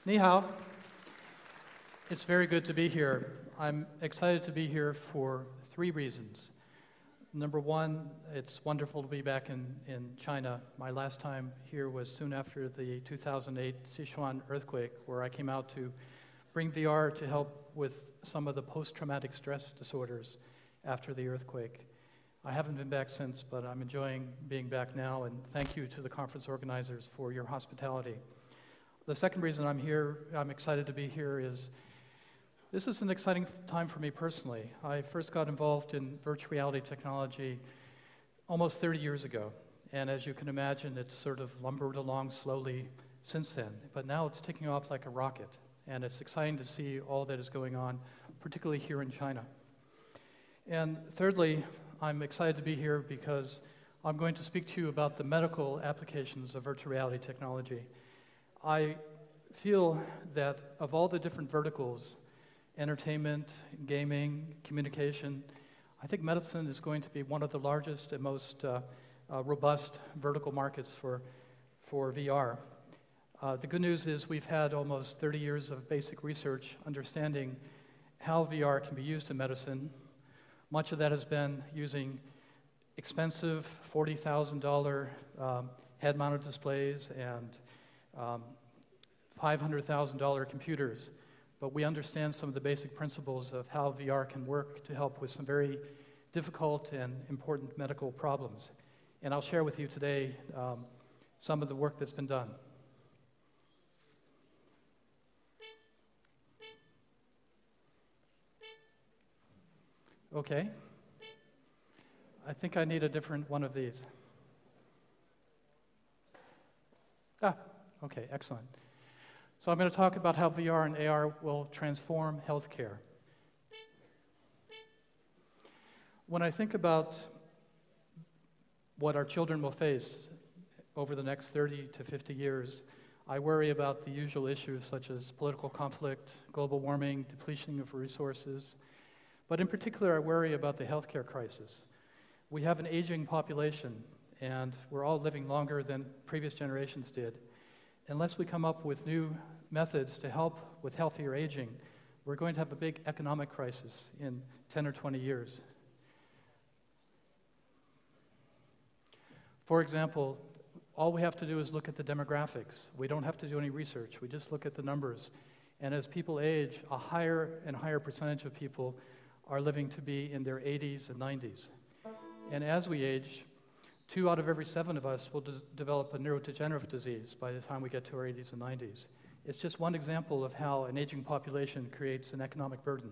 Ni hao. It's very good to be here. I'm excited to be here for three reasons. Number one, it's wonderful to be back in China. My last time here was soon after the 2008 Sichuan earthquake, where I came out to bring VR to help with some of the post-traumatic stress disorders after the earthquake. I haven't been back since, but I'm enjoying being back now, and thank you to the conference organizers for your hospitality. The second reason I'm here, I'm excited to be here, is this is an exciting time for me personally. I first got involved in virtual reality technology almost 30 years ago, and as you can imagine, it's sort of lumbered along slowly since then, but now it's taking off like a rocket, and it's exciting to see all that is going on, particularly here in China. And thirdly, I'm excited to be here because I'm going to speak to you about the medical applications of virtual reality technology. I feel that of all the different verticals, entertainment, gaming, communication, I think medicine is going to be one of the largest and most robust vertical markets for VR. The good news is we've had almost 30 years of basic research understanding how VR can be used in medicine. Much of that has been using expensive $40,000 head-mounted displays and $500,000 computers, but we understand some of the basic principles of how VR can work to help with some very difficult and important medical problems. And I'll share with you today some of the work that's been done. Okay. I think I need a different one of these. Okay, excellent. So I'm going to talk about how VR and AR will transform healthcare. When I think about what our children will face over the next 30 to 50 years, I worry about the usual issues such as political conflict, global warming, depletion of resources, but in particular I worry about the healthcare crisis. We have an aging population, and we're all living longer than previous generations did. Unless we come up with new methods to help with healthier aging, we're going to have a big economic crisis in 10 or 20 years. For example, all we have to do is look at the demographics. We don't have to do any research. We just look at the numbers. And as people age, a higher and higher percentage of people are living to be in their 80s and 90s. And as we age, 2 out of every 7 of us will develop a neurodegenerative disease by the time we get to our 80s and 90s. It's just one example of how an aging population creates an economic burden.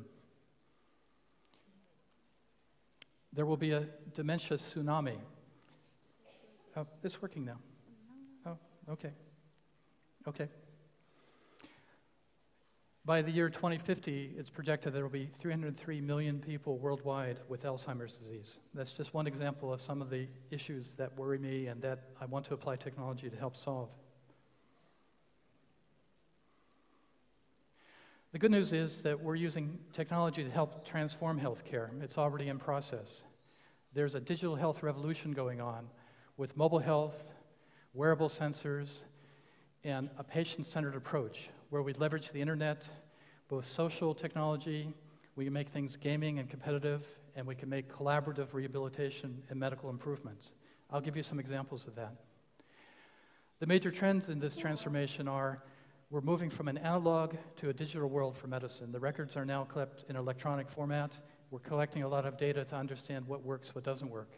There will be a dementia tsunami. Oh, it's working now. Oh, okay. Okay. By the year 2050, it's projected there will be 303 million people worldwide with Alzheimer's disease. That's just one example of some of the issues that worry me and that I want to apply technology to help solve. The good news is that we're using technology to help transform healthcare. It's already in process. There's a digital health revolution going on with mobile health, wearable sensors, and a patient-centered approach where we leverage the internet, both social technology, we can make things gaming and competitive, and we can make collaborative rehabilitation and medical improvements. I'll give you some examples of that. The major trends in this transformation are we're moving from an analog to a digital world for medicine. The records are now kept in electronic format. We're collecting a lot of data to understand what works, what doesn't work.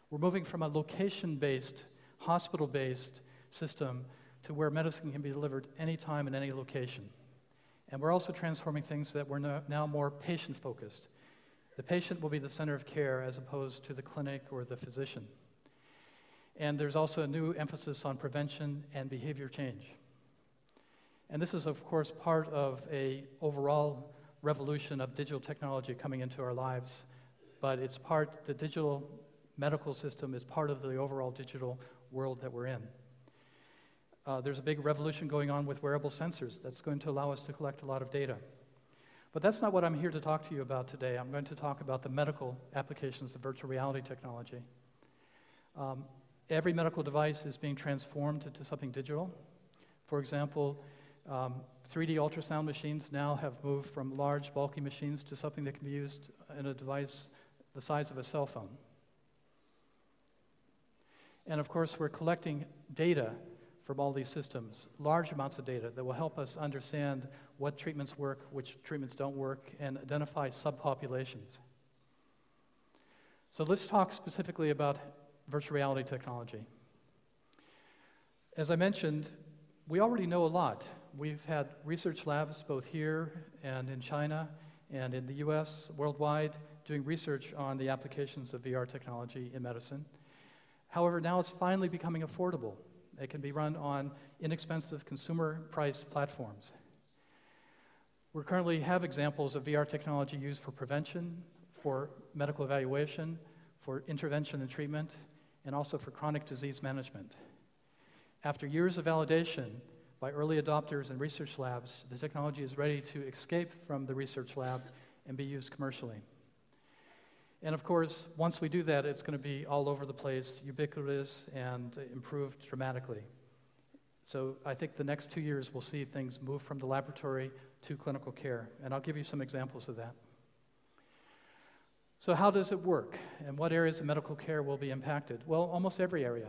We're moving from a location-based, hospital-based system to where medicine can be delivered anytime in any location. And we're also transforming things that we're now more patient-focused. The patient will be the center of care as opposed to the clinic or the physician. And there's also a new emphasis on prevention and behavior change. And this is, of course, part of an overall revolution of digital technology coming into our lives, but it's part, the digital medical system is part of the overall digital world that we're in. There's a big revolution going on with wearable sensors that's going to allow us to collect a lot of data. But that's not what I'm here to talk to you about today. I'm going to talk about the medical applications of virtual reality technology. Every medical device is being transformed into something digital. For example, 3D ultrasound machines now have moved from large, bulky machines to something that can be used in a device the size of a cell phone. And of course, we're collecting data from all these systems, large amounts of data that will help us understand what treatments work, which treatments don't work, and identify subpopulations. So let's talk specifically about virtual reality technology. As I mentioned, we already know a lot. We've had research labs both here and in China and in the US, worldwide, doing research on the applications of VR technology in medicine. However, now it's finally becoming affordable. It can be run on inexpensive consumer-priced platforms. We currently have examples of VR technology used for prevention, for medical evaluation, for intervention and treatment, and also for chronic disease management. After years of validation by early adopters and research labs, the technology is ready to escape from the research lab and be used commercially. And of course, once we do that, it's going to be all over the place, ubiquitous, and improved dramatically. So I think the next 2 years we'll see things move from the laboratory to clinical care, and I'll give you some examples of that. So how does it work, and what areas of medical care will be impacted? Well, almost every area.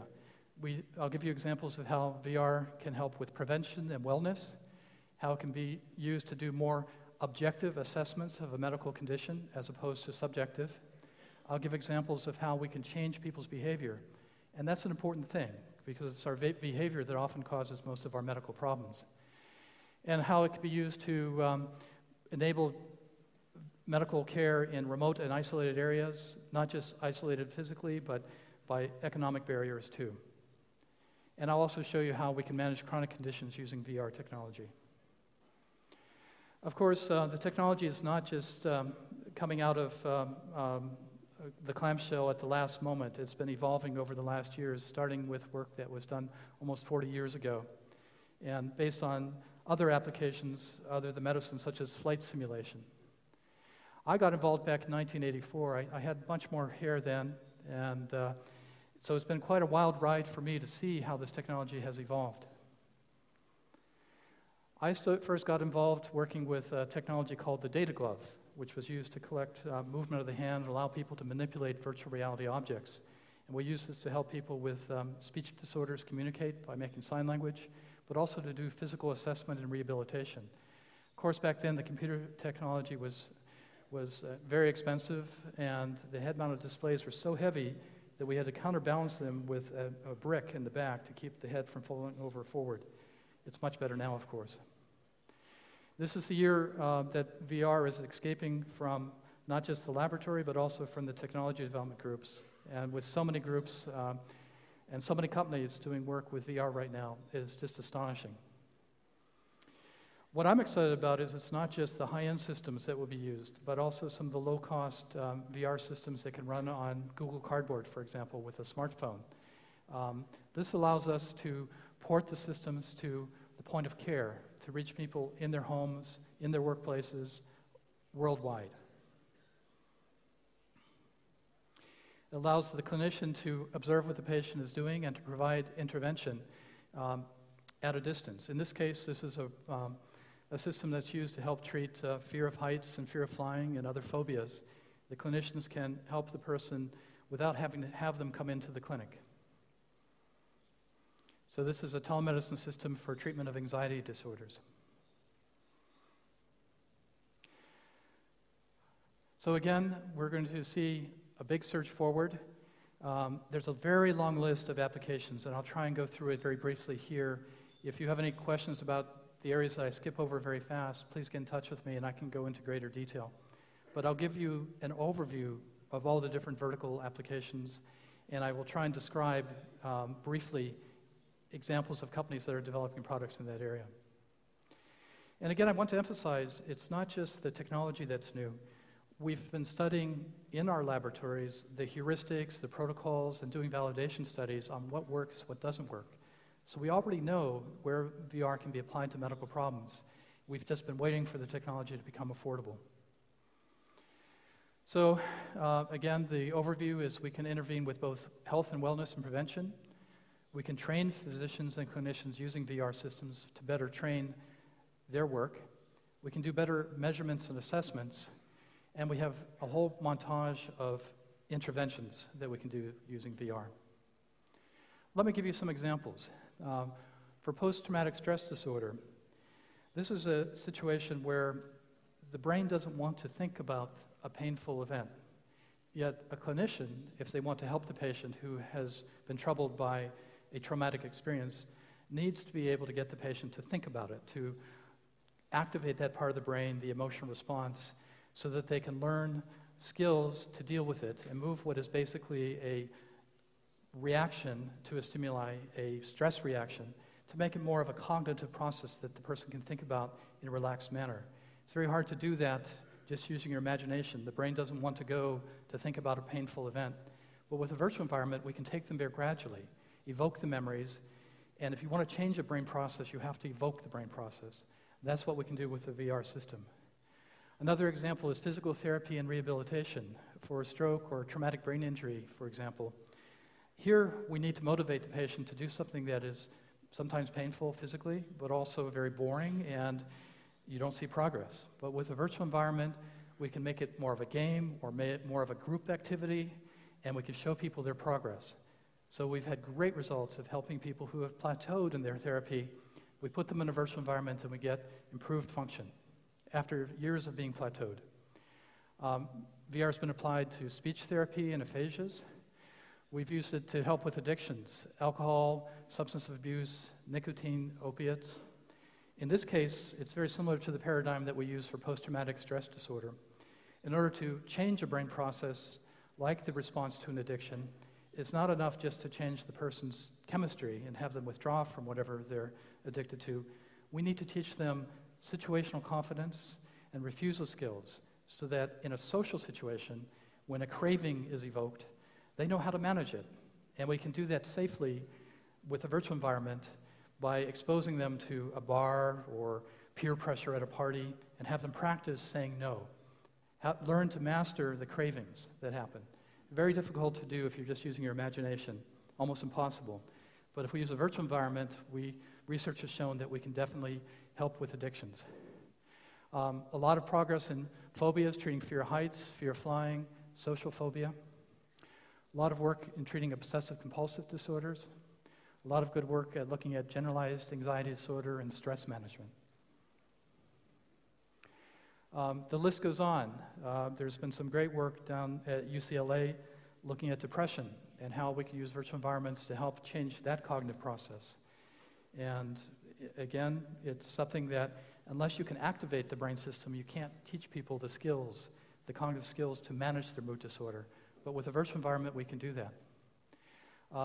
I'll give you examples of how VR can help with prevention and wellness, how it can be used to do more objective assessments of a medical condition as opposed to subjective. I'll give examples of how we can change people's behavior, and that's an important thing because it's our behavior that often causes most of our medical problems, and how it can be used to enable medical care in remote and isolated areas, not just isolated physically, but by economic barriers too. And I'll also show you how we can manage chronic conditions using VR technology. Of course, the technology is not just coming out of the clamshell at the last moment. It's been evolving over the last years, starting with work that was done almost 40 years ago, and based on other applications other than medicine, such as flight simulation. I got involved back in 1984. I had much more hair then, and so it's been quite a wild ride for me to see how this technology has evolved. I first got involved working with a technology called the data glove, which was used to collect movement of the hand and allow people to manipulate virtual reality objects. And we use this to help people with speech disorders communicate by making sign language, but also to do physical assessment and rehabilitation. Of course, back then the computer technology was very expensive, and the head-mounted displays were so heavy that we had to counterbalance them with a brick in the back to keep the head from falling over forward. It's much better now, of course. This is the year that VR is escaping from not just the laboratory, but also from the technology development groups. And with so many groups and so many companies doing work with VR right now, it's just astonishing. What I'm excited about is it's not just the high-end systems that will be used, but also some of the low-cost VR systems that can run on Google Cardboard, for example, with a smartphone. This allows us to port the systems to the point of care, to reach people in their homes, in their workplaces, worldwide. It allows the clinician to observe what the patient is doing and to provide intervention at a distance. In this case, this is a system that's used to help treat fear of heights and fear of flying and other phobias. The clinicians can help the person without having to have them come into the clinic. So this is a telemedicine system for treatment of anxiety disorders. So again, we're going to see a big surge forward. There's a very long list of applications, and I'll try and go through it very briefly here. If you have any questions about the areas that I skip over very fast, please get in touch with me and I can go into greater detail. But I'll give you an overview of all the different vertical applications, and I will try and describe briefly examples of companies that are developing products in that area. And again, I want to emphasize, it's not just the technology that's new. We've been studying in our laboratories the heuristics, the protocols, and doing validation studies on what works, what doesn't work. So we already know where VR can be applied to medical problems. We've just been waiting for the technology to become affordable. So again, the overview is we can intervene with both health and wellness and prevention. We can train physicians and clinicians using VR systems to better train their work. We can do better measurements and assessments. And we have a whole montage of interventions that we can do using VR. Let me give you some examples. For post-traumatic stress disorder, this is a situation where the brain doesn't want to think about a painful event. Yet a clinician, if they want to help the patient who has been troubled by a traumatic experience, needs to be able to get the patient to think about it, to activate that part of the brain, the emotional response, so that they can learn skills to deal with it and move what is basically a reaction to a stimuli, a stress reaction, to make it more of a cognitive process that the person can think about in a relaxed manner. It's very hard to do that just using your imagination. The brain doesn't want to go to think about a painful event. But with a virtual environment, we can take them there gradually, evoke the memories, and if you want to change a brain process, you have to evoke the brain process. That's what we can do with the VR system. Another example is physical therapy and rehabilitation for a stroke or traumatic brain injury, for example. Here, we need to motivate the patient to do something that is sometimes painful physically, but also very boring, and you don't see progress. But with a virtual environment, we can make it more of a game or make it more of a group activity, and we can show people their progress. So we've had great results of helping people who have plateaued in their therapy. We put them in a virtual environment and we get improved function after years of being plateaued. VR has been applied to speech therapy and aphasias. We've used it to help with addictions, alcohol, substance abuse, nicotine, opiates. In this case, it's very similar to the paradigm that we use for post-traumatic stress disorder. In order to change a brain process like the response to an addiction, it's not enough just to change the person's chemistry and have them withdraw from whatever they're addicted to. We need to teach them situational confidence and refusal skills so that in a social situation, when a craving is evoked, they know how to manage it. And we can do that safely with a virtual environment by exposing them to a bar or peer pressure at a party and have them practice saying no. Learn to master the cravings that happen. Very difficult to do if you're just using your imagination, almost impossible. But if we use a virtual environment, research has shown that we can definitely help with addictions. A lot of progress in phobias, treating fear of heights, fear of flying, social phobia. A lot of work in treating obsessive-compulsive disorders. A lot of good work at looking at generalized anxiety disorder and stress management. The list goes on. There's been some great work down at UCLA looking at depression and how we can use virtual environments to help change that cognitive process. And again, it's something that unless you can activate the brain system, you can't teach people the skills, the cognitive skills to manage their mood disorder. But with a virtual environment, we can do that.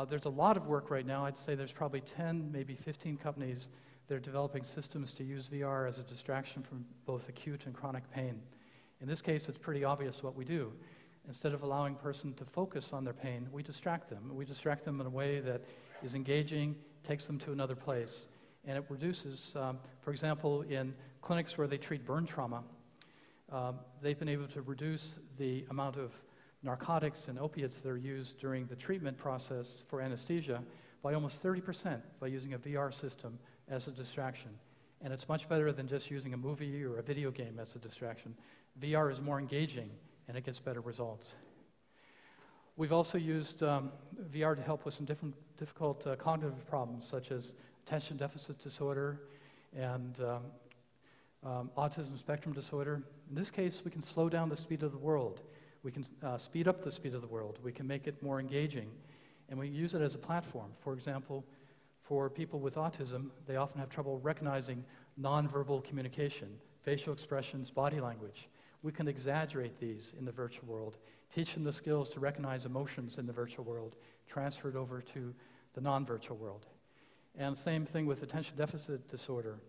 There's a lot of work right now. I'd say there's probably 10, maybe 15 companies that are developing systems to use VR as a distraction from both acute and chronic pain. In this case, it's pretty obvious what we do. Instead of allowing a person to focus on their pain, we distract them. We distract them in a way that is engaging, takes them to another place. And it reduces, for example, in clinics where they treat burn trauma, they've been able to reduce the amount of narcotics and opiates that are used during the treatment process for anesthesia by almost 30% by using a VR system as a distraction. And it's much better than just using a movie or a video game as a distraction. VR is more engaging and it gets better results. We've also used VR to help with some difficult cognitive problems such as attention deficit disorder and autism spectrum disorder. In this case, we can slow down the speed of the world. We can speed up the speed of the world. We can make it more engaging. And we use it as a platform. For example, for people with autism, they often have trouble recognizing nonverbal communication, facial expressions, body language. We can exaggerate these in the virtual world, teach them the skills to recognize emotions in the virtual world, transfer it over to the non-virtual world. And same thing with attention deficit disorder.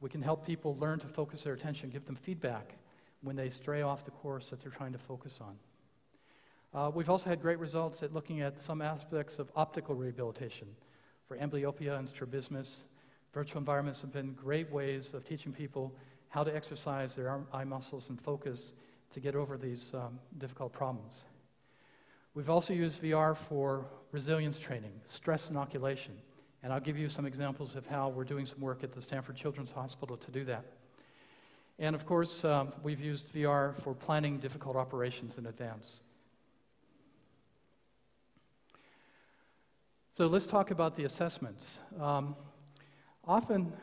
We can help people learn to focus their attention, give them feedback when they stray off the course that they're trying to focus on. We've also had great results at looking at some aspects of optical rehabilitation. For amblyopia and strabismus, virtual environments have been great ways of teaching people how to exercise their eye muscles and focus to get over these difficult problems. We've also used VR for resilience training, stress inoculation. And I'll give you some examples of how we're doing some work at the Stanford Children's Hospital to do that. And of course, we've used VR for planning difficult operations in advance. So let's talk about the assessments. Often,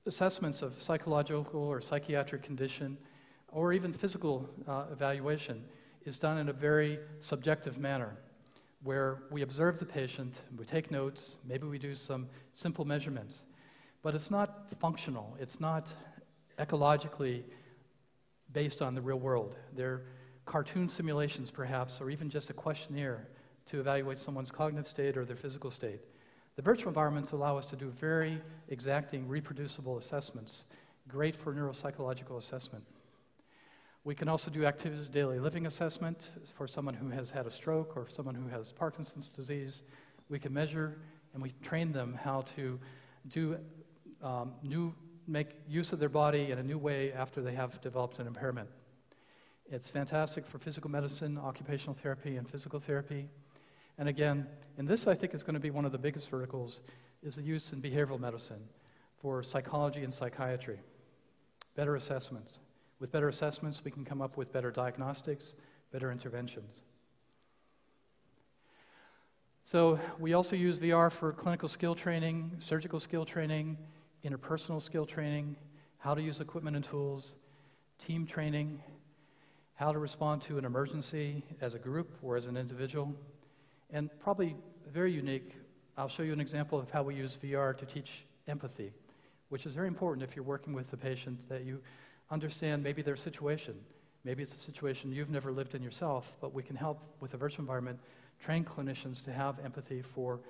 assessments of psychological or psychiatric condition, or even physical evaluation, is done in a very subjective manner, where we observe the patient, we take notes, maybe we do some simple measurements, but it's not functional, it's not ecologically based on the real world. They're cartoon simulations, perhaps, or even just a questionnaire to evaluate someone's cognitive state or their physical state. The virtual environments allow us to do very exacting, reproducible assessments, great for neuropsychological assessment. We can also do activities of daily living assessment for someone who has had a stroke or someone who has Parkinson's disease. We can measure and we train them how to do make use of their body in a new way after they have developed an impairment. It's fantastic for physical medicine, occupational therapy, and physical therapy. And again, and this I think is going to be one of the biggest verticals, is the use in behavioral medicine for psychology and psychiatry. Better assessments. With better assessments, we can come up with better diagnostics, better interventions. So we also use VR for clinical skill training, surgical skill training, interpersonal skill training, how to use equipment and tools, team training, how to respond to an emergency as a group or as an individual, and probably very unique, I'll show you an example of how we use VR to teach empathy, which is very important if you're working with the patient, that you understand maybe their situation. Maybe it's a situation you've never lived in yourself, but we can help with a virtual environment, train clinicians to have empathy for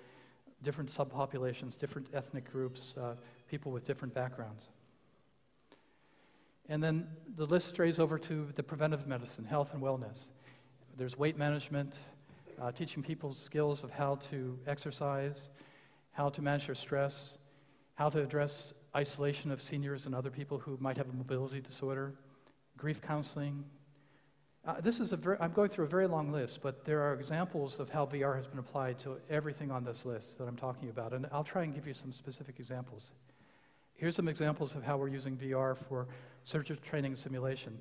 different subpopulations, different ethnic groups, people with different backgrounds. And then the list strays over to the preventive medicine, health and wellness. There's weight management, teaching people skills of how to exercise, how to manage their stress, how to address isolation of seniors and other people who might have a mobility disorder, grief counseling. I'm going through a very long list, but there are examples of how VR has been applied to everything on this list that I'm talking about, and I'll try and give you some specific examples. Here's some examples of how we're using VR for surgical training and simulation.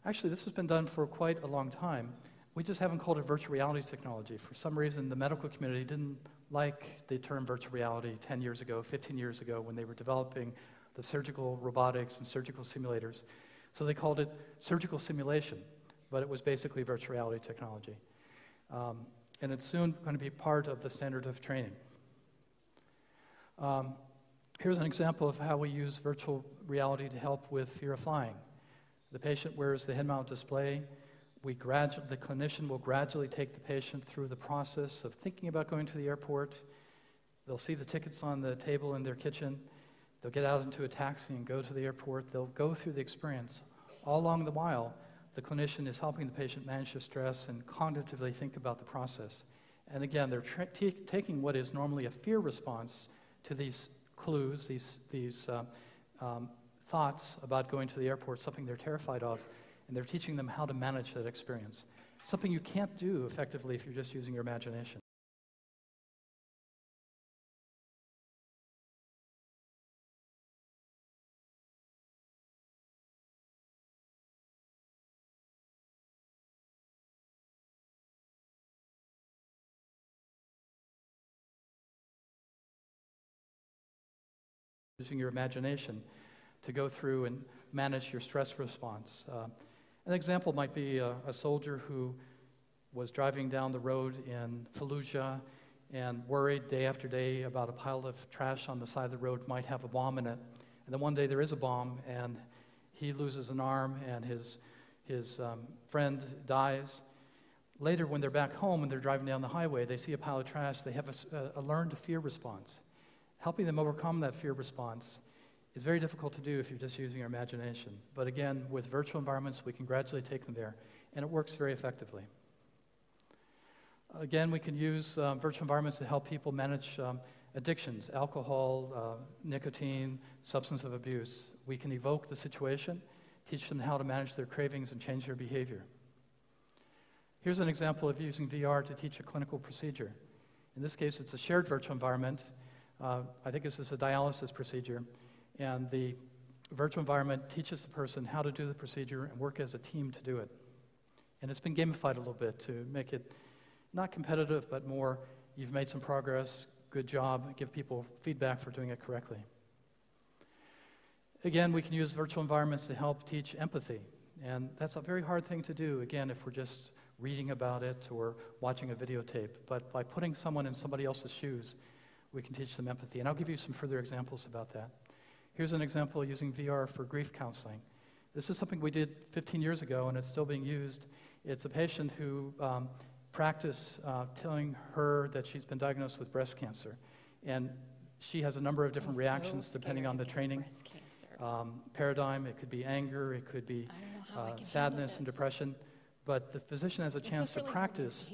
Actually, this has been done for quite a long time. We just haven't called it virtual reality technology. For some reason, the medical community didn't like the term virtual reality 10 years ago, 15 years ago, when they were developing the surgical robotics and surgical simulators. So they called it surgical simulation, but it was basically virtual reality technology. And it's soon going to be part of the standard of training. Here's an example of how we use virtual reality to help with fear of flying. The patient wears the head-mount display. The clinician will gradually take the patient through the process of thinking about going to the airport. They'll see the tickets on the table in their kitchen. They'll get out into a taxi and go to the airport. They'll go through the experience. All along the while, the clinician is helping the patient manage their stress and cognitively think about the process. And again, they're taking what is normally a fear response to these clues, these thoughts about going to the airport, something they're terrified of, and they're teaching them how to manage that experience. Something you can't do effectively if you're just using your imagination. Using your imagination to go through and manage your stress response. An example might be a soldier who was driving down the road in Fallujah and worried day after day about a pile of trash on the side of the road might have a bomb in it. And then one day there is a bomb and he loses an arm and his friend dies. Later, when they're back home and they're driving down the highway, they see a pile of trash. They have a learned fear response. Helping them overcome that fear response is very difficult to do if you're just using your imagination. But again, with virtual environments, we can gradually take them there, and it works very effectively. Again, we can use virtual environments to help people manage addictions, alcohol, nicotine, substance of abuse. We can evoke the situation, teach them how to manage their cravings and change their behavior. Here's an example of using VR to teach a clinical procedure. In this case, it's a shared virtual environment I think this is a dialysis procedure, and the virtual environment teaches the person how to do the procedure and work as a team to do it. And it's been gamified a little bit to make it not competitive, but more, you've made some progress, good job, give people feedback for doing it correctly. Again, we can use virtual environments to help teach empathy, and that's a very hard thing to do, again, if we're just reading about it or watching a videotape. But by putting someone in somebody else's shoes, we can teach them empathy. And I'll give you some further examples about that. Here's an example using VR for grief counseling. This is something we did 15 years ago, and it's still being used. It's a patient who practiced telling her that she's been diagnosed with breast cancer. And she has a number of different reactions depending on the training paradigm. It could be anger, it could be sadness and depression. But the physician has a chance to practice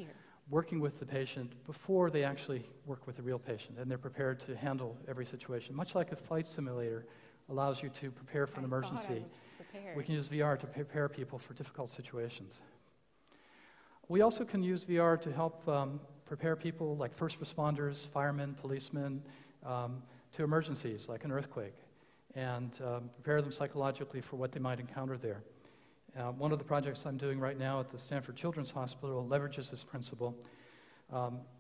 working with the patient before they actually work with the real patient, and they're prepared to handle every situation. Much like a flight simulator allows you to prepare for an emergency, we can use VR to prepare people for difficult situations. We also can use VR to help prepare people like first responders, firemen, policemen, to emergencies like an earthquake, and prepare them psychologically for what they might encounter there. One of the projects I'm doing right now at the Stanford Children's Hospital leverages this principle.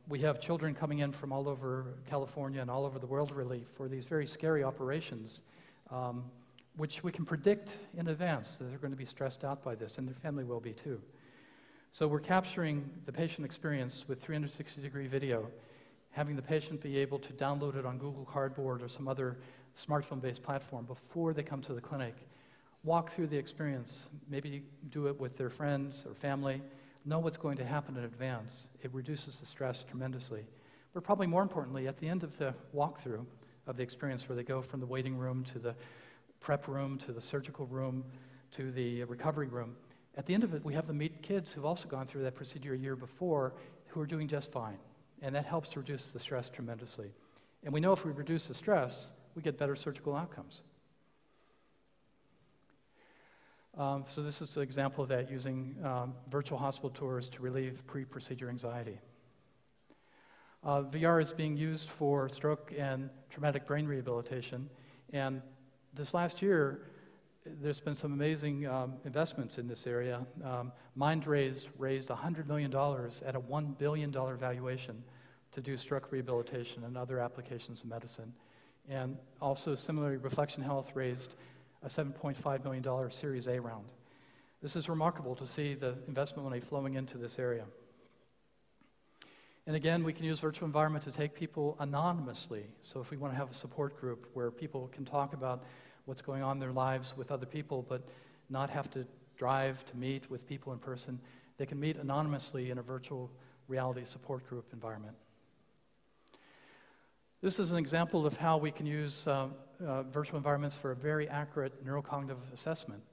We have children coming in from all over California and all over the world, really, for these very scary operations, which we can predict in advance that they're going to be stressed out by this, and their family will be too. So we're capturing the patient experience with 360-degree video, having the patient be able to download it on Google Cardboard or some other smartphone-based platform before they come to the clinic, walk through the experience, maybe do it with their friends or family, know what's going to happen in advance. It reduces the stress tremendously. But probably more importantly, at the end of the walkthrough of the experience where they go from the waiting room to the prep room to the surgical room to the recovery room, at the end of it, we have them meet kids who've also gone through that procedure a year before who are doing just fine. And that helps to reduce the stress tremendously. And we know if we reduce the stress, we get better surgical outcomes. So this is an example of that, using virtual hospital tours to relieve pre-procedure anxiety. VR is being used for stroke and traumatic brain rehabilitation. And this last year, there's been some amazing investments in this area. MindRaise raised $100 million at a $1 billion valuation to do stroke rehabilitation and other applications in medicine. And also, similarly, Reflection Health raised a $7.5 million Series A round. This is remarkable to see the investment money flowing into this area. And again, we can use virtual environment to take people anonymously. So if we want to have a support group where people can talk about what's going on in their lives with other people, but not have to drive to meet with people in person, they can meet anonymously in a virtual reality support group environment. This is an example of how we can use virtual environments for a very accurate neurocognitive assessment.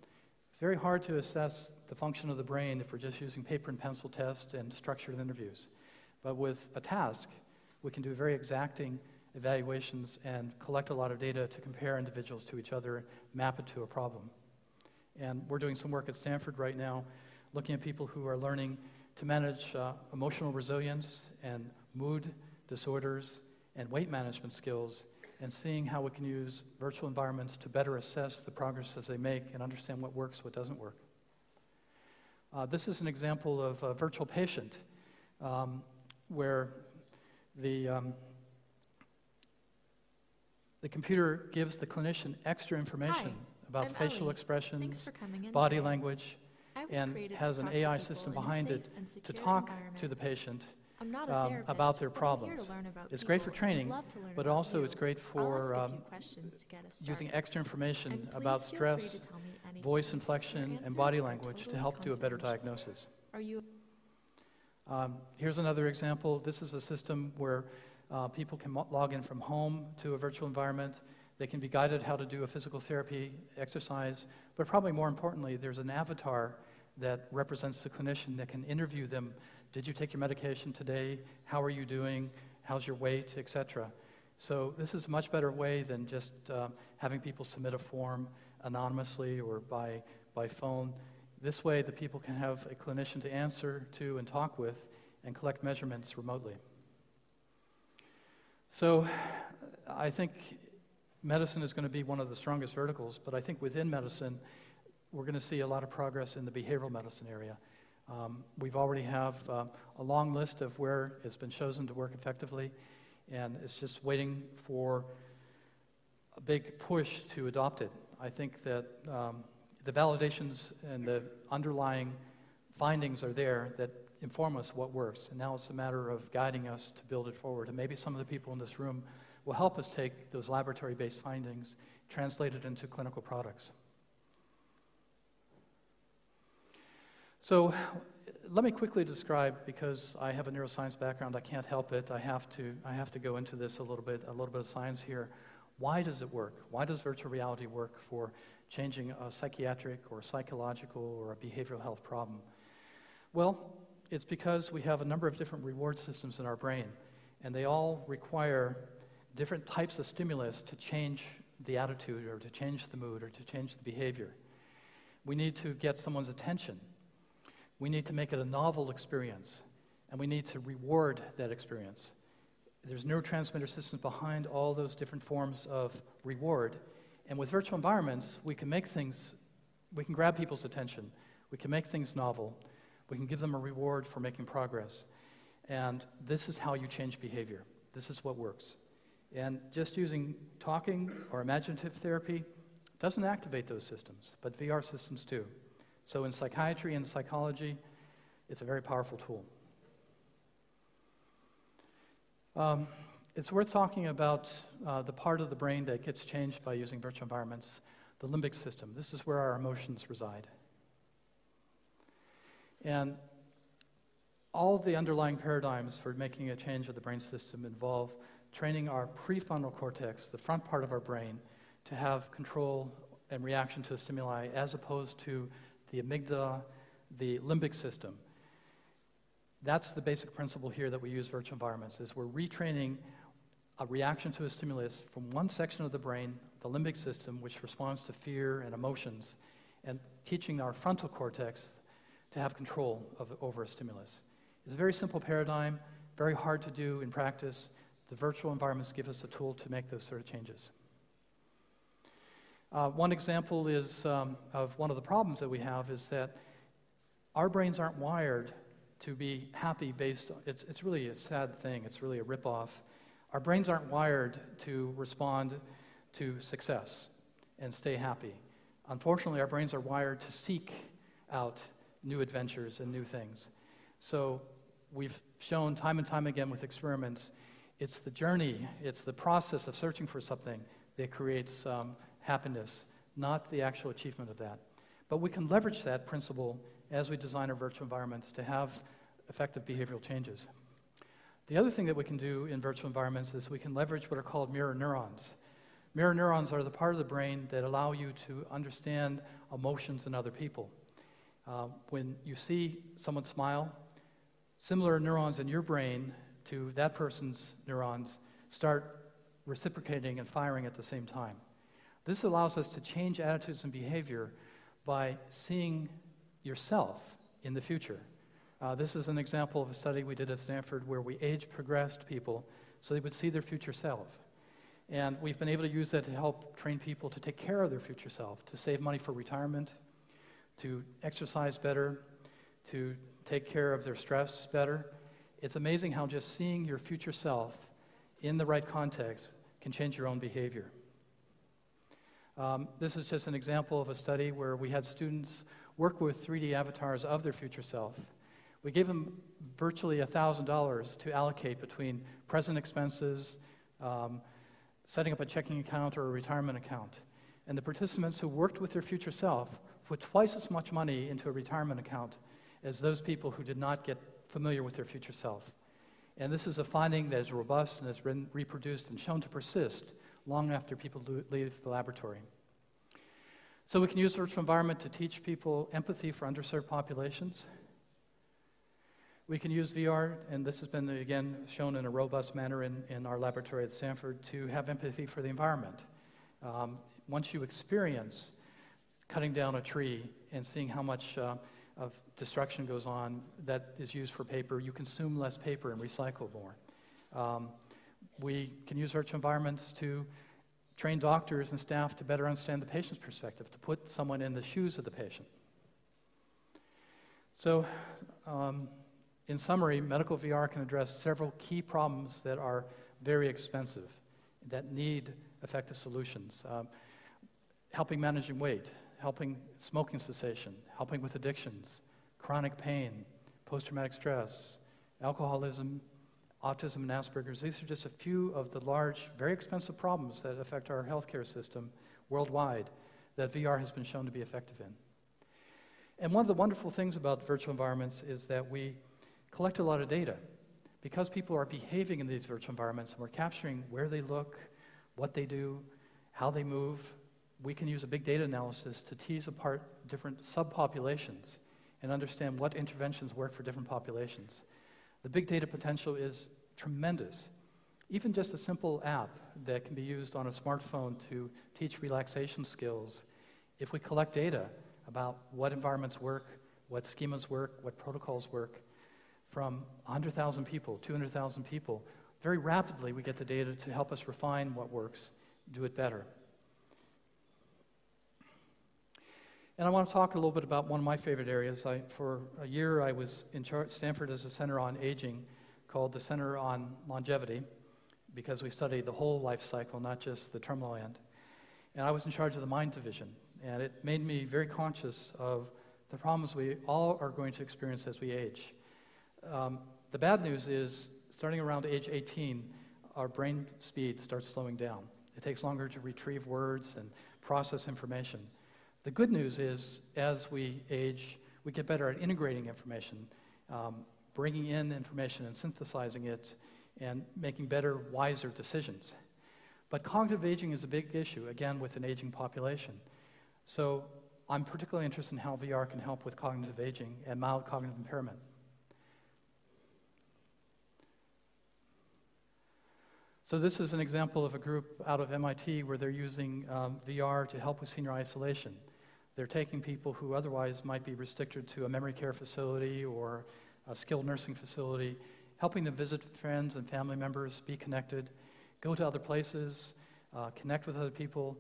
It's very hard to assess the function of the brain if we're just using paper and pencil tests and structured interviews. But with a task, we can do very exacting evaluations and collect a lot of data to compare individuals to each other, map it to a problem. And we're doing some work at Stanford right now, looking at people who are learning to manage emotional resilience and mood disorders and weight management skills, and seeing how we can use virtual environments to better assess the progress as they make and understand what works, what doesn't work. This is an example of a virtual patient where the computer gives the clinician extra information about facial expressions, body language, and has an AI system behind it to talk to the patient about their problems. It's great for training, but also it's great for using extra information about stress, voice inflection, and body language to help do a better diagnosis. Here's another example. This is a system where people can log in from home to a virtual environment. They can be guided how to do a physical therapy exercise, but probably more importantly, there's an avatar that represents the clinician that can interview them. Did you take your medication today? How are you doing? How's your weight, etc. So this is a much better way than just having people submit a form anonymously or by phone. This way, the people can have a clinician to answer to and talk with and collect measurements remotely. So I think medicine is going to be one of the strongest verticals, but I think within medicine, we're going to see a lot of progress in the behavioral medicine area. We've already have a long list of where it's been chosen to work effectively, and it's just waiting for a big push to adopt it. I think that the validations and the underlying findings are there that inform us what works, and now it's a matter of guiding us to build it forward. And maybe some of the people in this room will help us take those laboratory-based findings, translate it into clinical products. So let me quickly describe, because I have a neuroscience background, I can't help it. I have to go into this a little bit of science here. Why does it work? Why does virtual reality work for changing a psychiatric or psychological or a behavioral health problem? Well, it's because we have a number of different reward systems in our brain, and they all require different types of stimulus to change the attitude or to change the mood or to change the behavior. We need to get someone's attention. We need to make it a novel experience, and we need to reward that experience. There's neurotransmitter systems behind all those different forms of reward, and with virtual environments, we can grab people's attention, we can make things novel, we can give them a reward for making progress, and this is how you change behavior. This is what works. And just using talking or imaginative therapy doesn't activate those systems, but VR systems do. So in psychiatry and psychology, it's a very powerful tool. It's worth talking about the part of the brain that gets changed by using virtual environments, the limbic system. This is where our emotions reside. And all of the underlying paradigms for making a change of the brain system involve training our prefrontal cortex, the front part of our brain, to have control and reaction to a stimuli, as opposed to the amygdala, the limbic system. That's the basic principle here that we use virtual environments, is we're retraining a reaction to a stimulus from one section of the brain, the limbic system, which responds to fear and emotions, and teaching our frontal cortex to have control over a stimulus. It's a very simple paradigm, very hard to do in practice. The virtual environments give us a tool to make those sort of changes. One example is of one of the problems that we have is that our brains aren't wired to be happy based on, it's really a sad thing, it's really a ripoff. Our brains aren't wired to respond to success and stay happy. Unfortunately, our brains are wired to seek out new adventures and new things. So we've shown time and time again with experiments, it's the journey, it's the process of searching for something that creates happiness, not the actual achievement of that. But we can leverage that principle as we design our virtual environments to have effective behavioral changes. The other thing that we can do in virtual environments is we can leverage what are called mirror neurons. Mirror neurons are the part of the brain that allow you to understand emotions in other people. When you see someone smile, similar neurons in your brain to that person's neurons start reciprocating and firing at the same time. This allows us to change attitudes and behavior by seeing yourself in the future. This is an example of a study we did at Stanford where we age-progressed people so they would see their future self. And we've been able to use that to help train people to take care of their future self, to save money for retirement, to exercise better, to take care of their stress better. It's amazing how just seeing your future self in the right context can change your own behavior. This is just an example of a study where we had students work with 3D avatars of their future self. We gave them virtually $1,000 to allocate between present expenses, setting up a checking account or a retirement account. And the participants who worked with their future self put twice as much money into a retirement account as those people who did not get familiar with their future self. And this is a finding that is robust and has been reproduced and shown to persist long after people leave the laboratory. So we can use virtual environment to teach people empathy for underserved populations. We can use VR, and this has been, again, shown in a robust manner in our laboratory at Stanford, to have empathy for the environment. Once you experience cutting down a tree and seeing how much of destruction goes on that is used for paper, you consume less paper and recycle more. We can use virtual environments to train doctors and staff to better understand the patient's perspective, to put someone in the shoes of the patient. So, in summary, medical VR can address several key problems that are very expensive, that need effective solutions. Helping managing weight, helping smoking cessation, helping with addictions, chronic pain, post-traumatic stress, alcoholism, autism, and Asperger's. These are just a few of the large, very expensive problems that affect our healthcare system worldwide that VR has been shown to be effective in. And one of the wonderful things about virtual environments is that we collect a lot of data. Because people are behaving in these virtual environments and we're capturing where they look, what they do, how they move, we can use a big data analysis to tease apart different subpopulations and understand what interventions work for different populations. The big data potential is tremendous. Even just a simple app that can be used on a smartphone to teach relaxation skills, if we collect data about what environments work, what schemas work, what protocols work, from 100,000 people, 200,000 people, very rapidly we get the data to help us refine what works, do it better. And I want to talk a little bit about one of my favorite areas. For a year, I was in Stanford as a center on aging called the Center on Longevity, because we study the whole life cycle, not just the terminal end. And I was in charge of the mind division, and it made me very conscious of the problems we all are going to experience as we age. The bad news is, starting around age 18, our brain speed starts slowing down. It takes longer to retrieve words and process information. The good news is, as we age, we get better at integrating information, bringing in information and synthesizing it, and making better, wiser decisions. But cognitive aging is a big issue, again, with an aging population. So I'm particularly interested in how VR can help with cognitive aging and mild cognitive impairment. So this is an example of a group out of MIT where they're using VR to help with senior isolation. They're taking people who otherwise might be restricted to a memory care facility or a skilled nursing facility, helping them visit friends and family members, be connected, go to other places, connect with other people,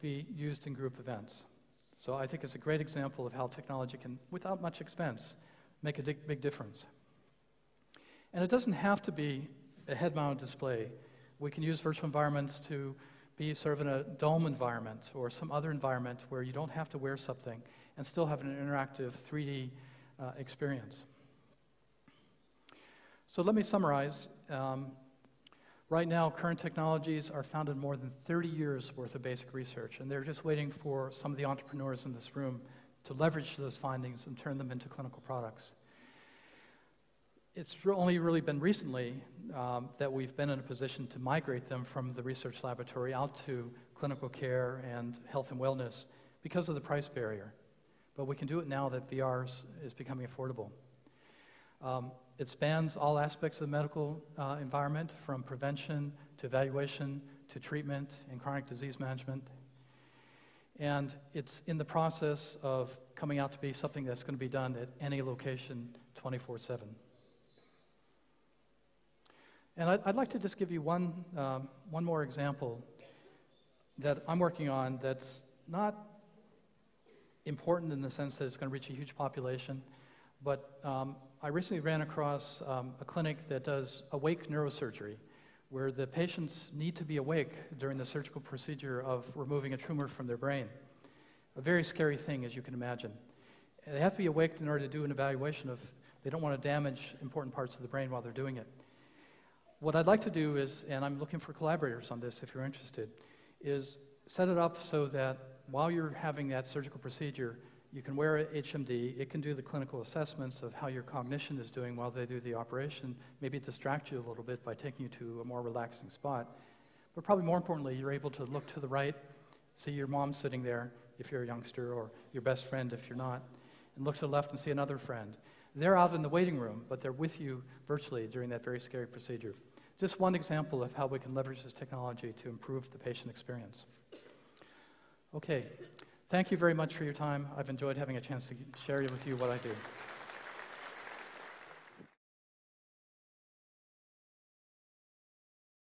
be used in group events. So I think it's a great example of how technology can, without much expense, make a big difference. And it doesn't have to be a head-mounted display. We can use virtual environments to be sort of in a dome environment or some other environment where you don't have to wear something and still have an interactive 3D experience. So let me summarize. Right now, current technologies are founded in more than 30 years worth of basic research, and they're just waiting for some of the entrepreneurs in this room to leverage those findings and turn them into clinical products. It's only really been recently that we've been in a position to migrate them from the research laboratory out to clinical care and health and wellness because of the price barrier. But we can do it now that VR is becoming affordable. It spans all aspects of the medical environment, from prevention to evaluation to treatment and chronic disease management. And it's in the process of coming out to be something that's going to be done at any location 24/7. And I'd like to just give you one more example that I'm working on that's not important in the sense that it's going to reach a huge population, but I recently ran across a clinic that does awake neurosurgery, where the patients need to be awake during the surgical procedure of removing a tumor from their brain. A very scary thing, as you can imagine. They have to be awake in order to do an evaluation of, they don't want to damage important parts of the brain while they're doing it. What I'd like to do is, and I'm looking for collaborators on this if you're interested, is set it up so that while you're having that surgical procedure, you can wear HMD, it can do the clinical assessments of how your cognition is doing while they do the operation, maybe distract you a little bit by taking you to a more relaxing spot. But probably more importantly, you're able to look to the right, see your mom sitting there if you're a youngster, or your best friend if you're not, and look to the left and see another friend. They're out in the waiting room, but they're with you virtually during that very scary procedure. Just one example of how we can leverage this technology to improve the patient experience. Okay, thank you very much for your time. I've enjoyed having a chance to share with you what I do.